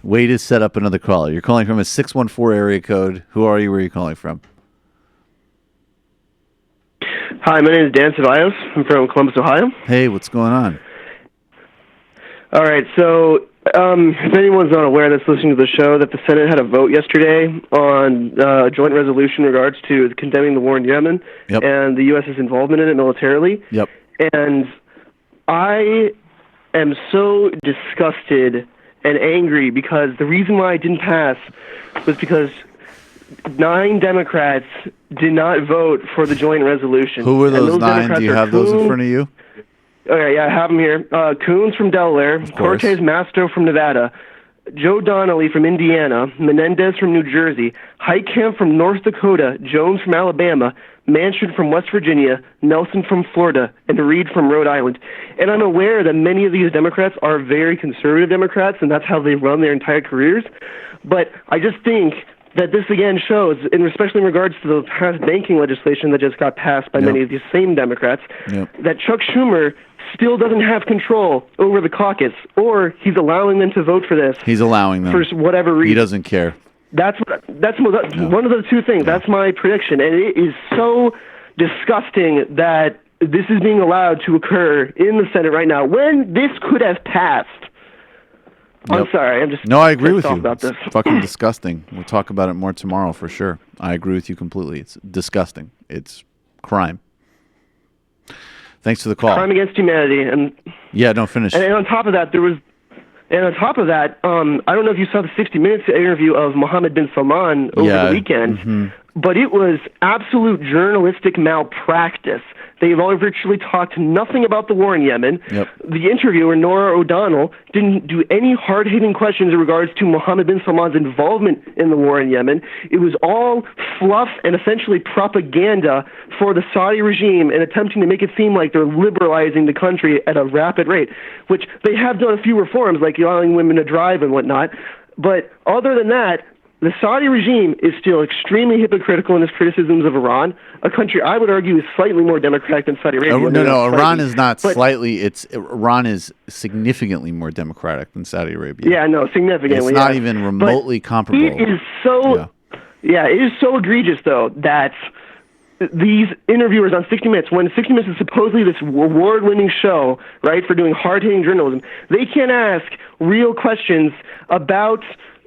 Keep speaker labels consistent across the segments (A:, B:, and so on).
A: Wade has set up another caller. You're calling from a 614 area code. Who are you? Where are you calling from?
B: Hi, my name is Dan Ceballos. I'm from Columbus, Ohio.
A: Hey, what's going on?
B: All right, so if anyone's not aware that's listening to the show, that the Senate had a vote yesterday on a joint resolution in regards to condemning the war in Yemen and the U.S.'s involvement in it militarily.
A: Yep.
B: And I am so disgusted and angry because the reason why it didn't pass was because 9 Democrats did not vote for the joint resolution.
A: Who were those 9? Do you have those in front of you?
B: Okay, yeah, I have them here. Coons from Delaware, Cortez Masto from Nevada, Joe Donnelly from Indiana, Menendez from New Jersey, Heitkamp from North Dakota, Jones from Alabama, Manchin from West Virginia, Nelson from Florida, and Reed from Rhode Island. And I'm aware that many of these Democrats are very conservative Democrats, and that's how they run their entire careers. But I just think that this again shows, and especially in regards to the past banking legislation that just got passed by many of these same Democrats, that Chuck Schumer still doesn't have control over the caucus, or he's allowing them to vote for this.
A: He's allowing them.
B: For whatever reason.
A: He doesn't care.
B: That's one of the two things. That's my prediction. And it is so disgusting that this is being allowed to occur in the Senate right now when this could have passed. I'm sorry. I'm just
A: I agree with you.
B: About this.
A: It's fucking disgusting. We'll talk about it more tomorrow for sure. I agree with you completely. It's disgusting. It's crime. Thanks for the call.
B: Crime against humanity. And
A: don't finish.
B: And on top of that, I don't know if you saw the 60 Minutes interview of Mohammed bin Salman over the weekend, but it was absolute journalistic malpractice. They've all virtually talked nothing about the war in Yemen. The interviewer, Nora O'Donnell, didn't do any hard-hitting questions in regards to Mohammed bin Salman's involvement in the war in Yemen. It was all fluff and essentially propaganda for the Saudi regime and attempting to make it seem like they're liberalizing the country at a rapid rate, which they have done a few reforms, like allowing women to drive and whatnot. But other than that, the Saudi regime is still extremely hypocritical in its criticisms of Iran, a country I would argue is slightly more democratic than Saudi Arabia.
A: No, Iran is not slightly. Iran is significantly more democratic than Saudi Arabia.
B: Yeah, no, significantly.
A: It's not even remotely comparable.
B: It is so. Yeah, it is so egregious though that these interviewers on 60 Minutes, when 60 Minutes is supposedly this award-winning show, right, for doing hard-hitting journalism, they can't ask real questions about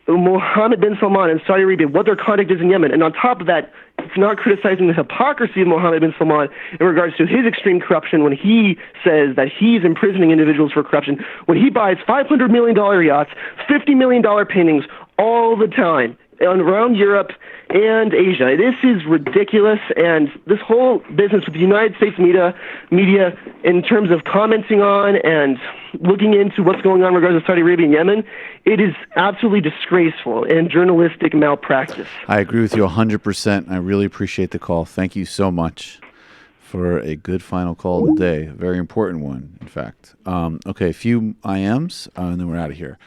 B: Mohammed bin Salman and Saudi Arabia, what their conduct is in Yemen. And on top of that, it's not criticizing the hypocrisy of Mohammed bin Salman in regards to his extreme corruption when he says that he's imprisoning individuals for corruption, when he buys $500 million yachts, $50 million paintings all the time around Europe and Asia. This is ridiculous, and this whole business with the United States media in terms of commenting on and looking into what's going on in regards to Saudi Arabia and Yemen, it is absolutely disgraceful and journalistic malpractice.
A: I agree with you 100%. I really appreciate the call. Thank you so much for a good final call of the day. A very important one, in fact. Okay, a few IMs, and then we're out of here.